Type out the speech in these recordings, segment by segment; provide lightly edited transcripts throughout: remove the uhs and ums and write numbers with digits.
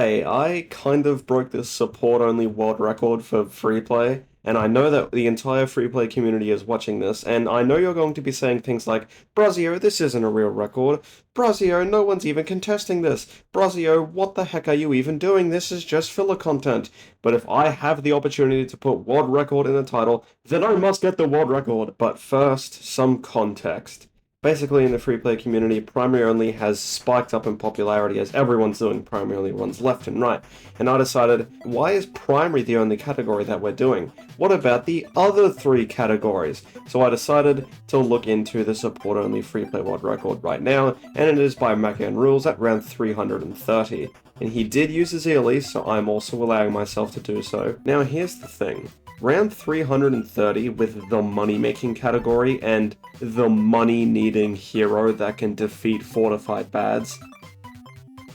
Hi, I kind of broke this support-only world record for Freeplay, and I know that the entire Freeplay community is watching this, and I know you're going to be saying things like, Brazio, this isn't a real record. Brazio, no one's even contesting this. Brazio, what the heck are you even doing? This is just filler content. But if I have the opportunity to put world record in the title, then I must get the world record. But first, some context. Basically, in the free play community, primary only has spiked up in popularity as everyone's doing primary only runs left and right. And I decided, why is primary the only category that we're doing? What about the other three categories? So I decided to look into the support only free play world record right now, and it is by Macan Rules at round 330. And he did use Ezili, so I'm also allowing myself to do so. Now here's the thing. Round 330 with the money-making category and the money-needing hero that can defeat fortified bads.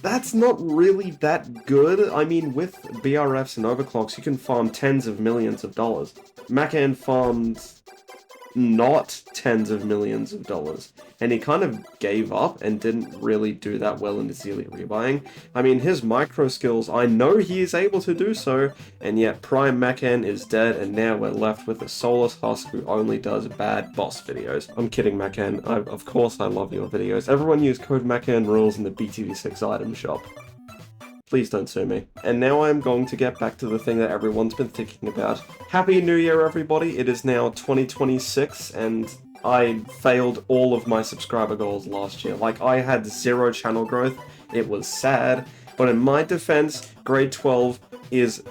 That's not really that good. I mean, with BRFs and overclocks, you can farm tens of millions of dollars. Macan farmed not tens of millions of dollars, and he kind of gave up and didn't really do that well in Ezili rebuying. I mean, his micro skills, I know he is able to do so, and yet Prime Macan is dead, and now we're left with a soulless husk who only does bad boss videos. I'm kidding, Macan. Of course I love your videos. Everyone use code Macan Rules in the BTV6 item shop. Please don't sue me. And now I'm going to get back to the thing that everyone's been thinking about. Happy New Year, everybody! It is now 2026, and I failed all of my subscriber goals last year. Like, I had 0 channel growth. It was sad. But in my defense, grade 12 is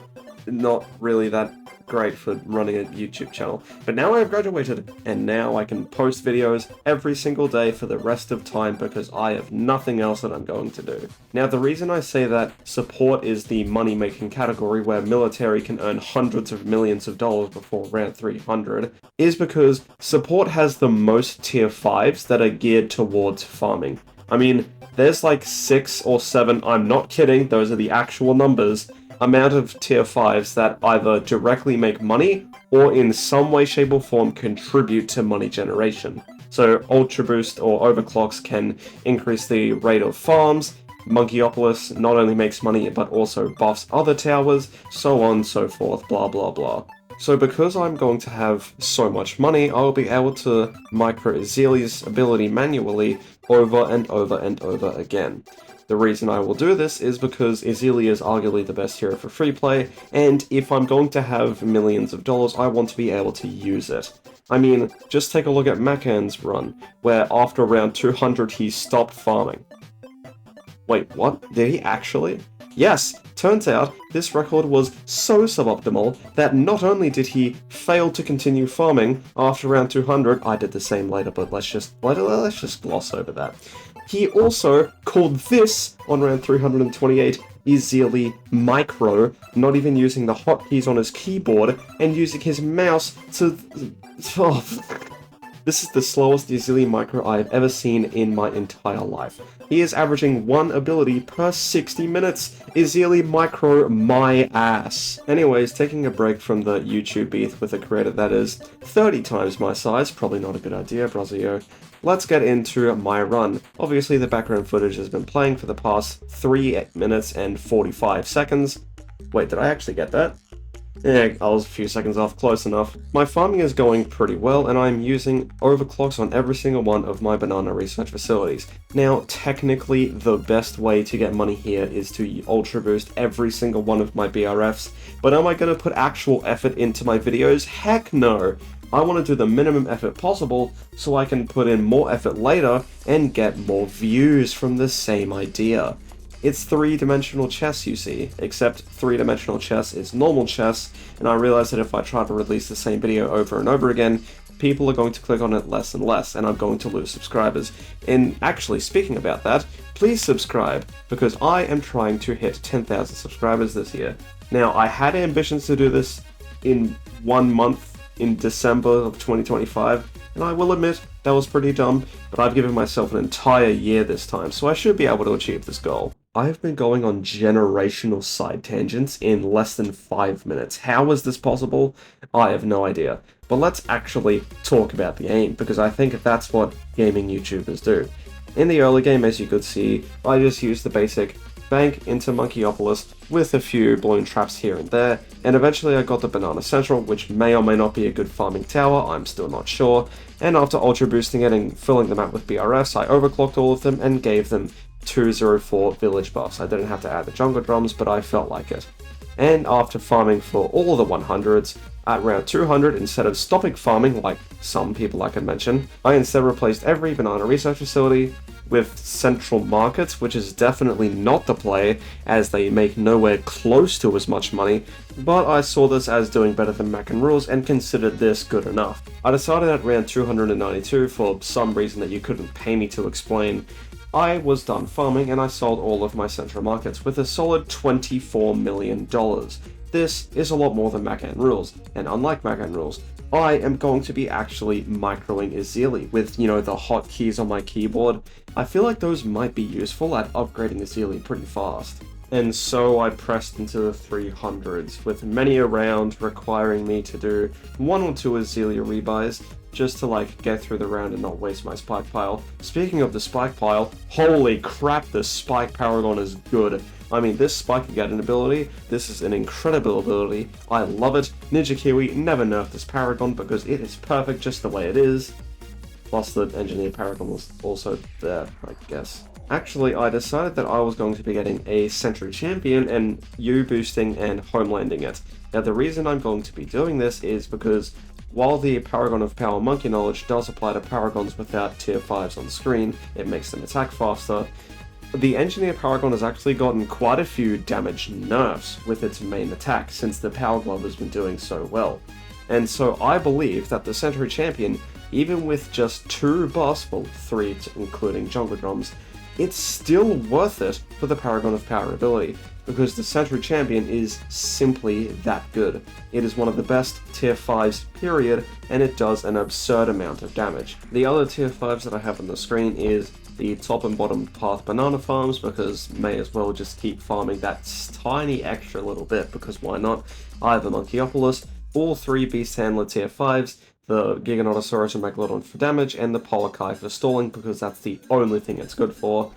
not really that great for running a YouTube channel. But now I've graduated, and now I can post videos every single day for the rest of time because I have nothing else that I'm going to do. Now, the reason I say that support is the money-making category where military can earn hundreds of millions of dollars before round 300 is because support has the most tier 5s that are geared towards farming. I mean, there's like 6 or 7, I'm not kidding, those are the actual numbers, amount of tier 5s that either directly make money or in some way, shape or form contribute to money generation. So Ultra Boost or Overclocks can increase the rate of farms, Monkeyopolis not only makes money but also buffs other towers, so on, so forth, blah blah blah. So because I'm going to have so much money, I'll be able to micro Ezili's ability manually over and over and over again. The reason I will do this is because Ezili is arguably the best hero for free play, and if I'm going to have millions of dollars, I want to be able to use it. I mean, just take a look at Macan's run, where after round 200 he stopped farming. Wait, what? Did he actually? Yes, turns out this record was so suboptimal that not only did he fail to continue farming after round 200, I did the same later, but let's just gloss over that. He also called this, on round 328, Ezili Micro, not even using the hotkeys on his keyboard, and using his mouse to... Oh. This is the slowest Ezili Micro I have ever seen in my entire life. He is averaging 1 ability per 60 minutes. Ezili Micro my ass. Anyways, taking a break from the YouTube beef with a creator that is 30 times my size, probably not a good idea, Brazio. Let's get into my run. Obviously the background footage has been playing for the past 3 minutes and 45 seconds. Wait, did I actually get that? Yeah, I was a few seconds off, close enough. My farming is going pretty well, and I'm using overclocks on every single one of my banana research facilities. Now, technically, the best way to get money here is to ultra boost every single one of my BRFs, but am I going to put actual effort into my videos? Heck no! I want to do the minimum effort possible so I can put in more effort later and get more views from the same idea. It's 3-dimensional chess, you see, except 3-dimensional chess is normal chess, and I realize that if I try to release the same video over and over again, people are going to click on it less and less, and I'm going to lose subscribers. And actually, speaking about that, please subscribe, because I am trying to hit 10,000 subscribers this year. Now, I had ambitions to do this in 1 month in December of 2025, and I will admit, that was pretty dumb, but I've given myself an entire year this time, so I should be able to achieve this goal. I've been going on generational side tangents in less than 5 minutes. How is this possible? I have no idea. But let's actually talk about the aim, because I think that's what gaming YouTubers do. In the early game, as you could see, I just used the basic bank into Monkeyopolis with a few balloon traps here and there, and eventually I got the Banana Central, which may or may not be a good farming tower, I'm still not sure, and after ultra boosting it and filling the map with BRFs, I overclocked all of them and gave them 204 village buffs. I didn't have to add the jungle drums, but I felt like it. And after farming for all the 100s, at round 200, instead of stopping farming like some people I can mention, I instead replaced every banana research facility with central markets, which is definitely not the play, as they make nowhere close to as much money, but I saw this as doing better than Mac and Rules and considered this good enough. I decided at round 292, for some reason that you couldn't pay me to explain, I was done farming and I sold all of my central markets with a solid $24 million. This is a lot more than Mac and Rules, and unlike Mac and Rules, I am going to be actually microing Ezili with, the hotkeys on my keyboard. I feel like those might be useful at upgrading Ezili pretty fast. And so I pressed into the 300s, with many a round requiring me to do 1 or 2 Ezili rebuys, just to get through the round and not waste my spike pile. Speaking of the spike pile, holy crap, the spike Paragon is good. I mean, this spike again ability, this is an incredible ability. I love it. Ninja Kiwi never nerfed this Paragon because it is perfect just the way it is. Plus the Engineer Paragon was also there, I guess. Actually, I decided that I was going to be getting a Sentry Champion and U-boosting and homelanding it. Now the reason I'm going to be doing this is because while the Paragon of Power Monkey Knowledge does apply to Paragons without tier 5s on screen, it makes them attack faster, the Engineer Paragon has actually gotten quite a few damage nerfs with its main attack since the Power Glove has been doing so well. And so I believe that the Sentry Champion, even with just 2 buffs, well 3 including Jungle Drums, it's still worth it for the Paragon of Power ability, because the Sentry Champion is simply that good. It is one of the best tier 5s period, and it does an absurd amount of damage. The other tier 5s that I have on the screen is the top and bottom path banana farms, because may as well just keep farming that tiny extra little bit, because why not? I have a Monkeyopolis, all 3 Beast Handler tier 5s, the Giganotosaurus and Megalodon for damage, and the Polakai for stalling, because that's the only thing it's good for.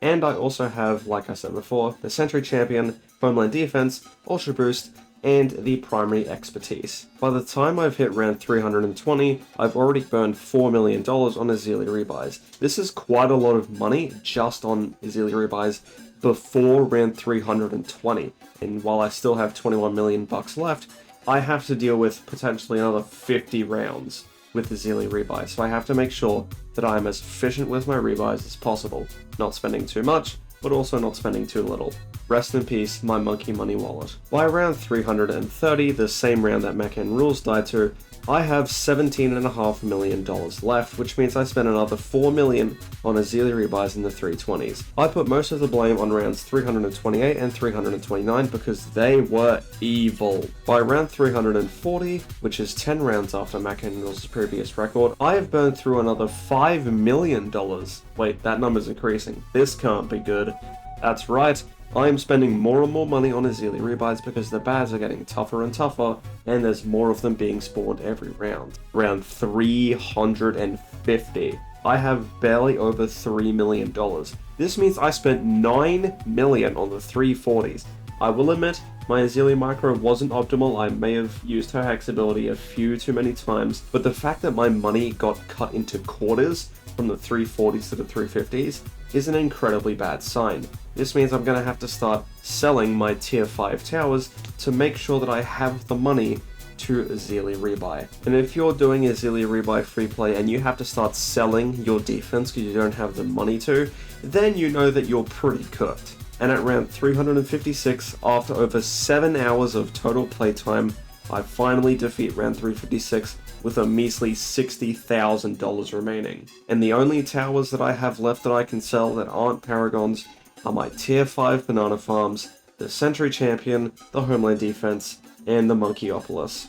And I also have, like I said before, the Sentry Champion, Homeland Defense, Ultra Boost, and the Primary Expertise. By the time I've hit round 320, I've already burned $4 million on Ezili rebuys. This is quite a lot of money just on Ezili rebuys before round 320, and while I still have 21 million bucks left, I have to deal with potentially another 50 rounds with Ezili rebuy, so I have to make sure that I am as efficient with my rebuys as possible, not spending too much, but also not spending too little. Rest in peace, my monkey money wallet. By round 330, the same round that Mac and Rules died to, I have $17.5 million left, which means I spent another $4 million on Ezili rebuys in the 320s. I put most of the blame on rounds 328 and 329 because they were evil. By round 340, which is 10 rounds after Mac and Rules' previous record, I have burned through another $5 million. Wait, that number's increasing. This can't be good. That's right. I am spending more and more money on Ezili rebuys because the bads are getting tougher and tougher, and there's more of them being spawned every round. Round 350. I have barely over $3 million. This means I spent $9 million on the 340s. I will admit, my Ezili micro wasn't optimal. I may have used her hex ability a few too many times, but the fact that my money got cut into quarters from the 340s to the 350s is an incredibly bad sign. This means I'm going to have to start selling my tier 5 towers to make sure that I have the money to Ezili rebuy. And if you're doing Ezili rebuy free play and you have to start selling your defense because you don't have the money to, then you know that you're pretty cooked. And at round 356, after over 7 hours of total playtime, I finally defeat round 356 with a measly $60,000 remaining. And the only towers that I have left that I can sell that aren't Paragons are my tier 5 banana farms, the Sentry Champion, the Homeland Defense, and the Monkeyopolis.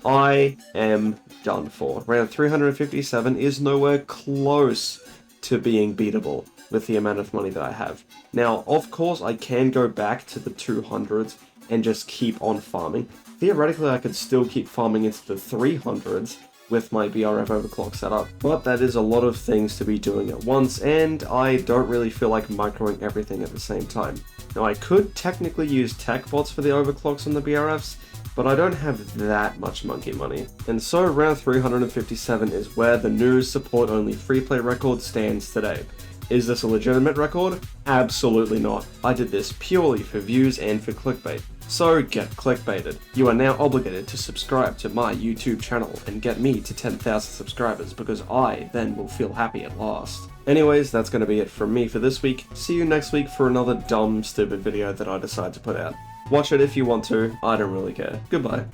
I am done for. Round 357 is nowhere close to being beatable with the amount of money that I have. Now, of course, I can go back to the 200s and just keep on farming. Theoretically, I could still keep farming into the 300s with my BRF overclock setup, but that is a lot of things to be doing at once, and I don't really feel like microing everything at the same time. Now I could technically use tech bots for the overclocks on the BRFs, but I don't have that much monkey money. And so round 357 is where the new support-only Freeplay record stands today. Is this a legitimate record? Absolutely not. I did this purely for views and for clickbait. So get clickbaited. You are now obligated to subscribe to my YouTube channel and get me to 10,000 subscribers because I then will feel happy at last. Anyways, that's going to be it from me for this week. See you next week for another dumb, stupid video that I decide to put out. Watch it if you want to, I don't really care. Goodbye.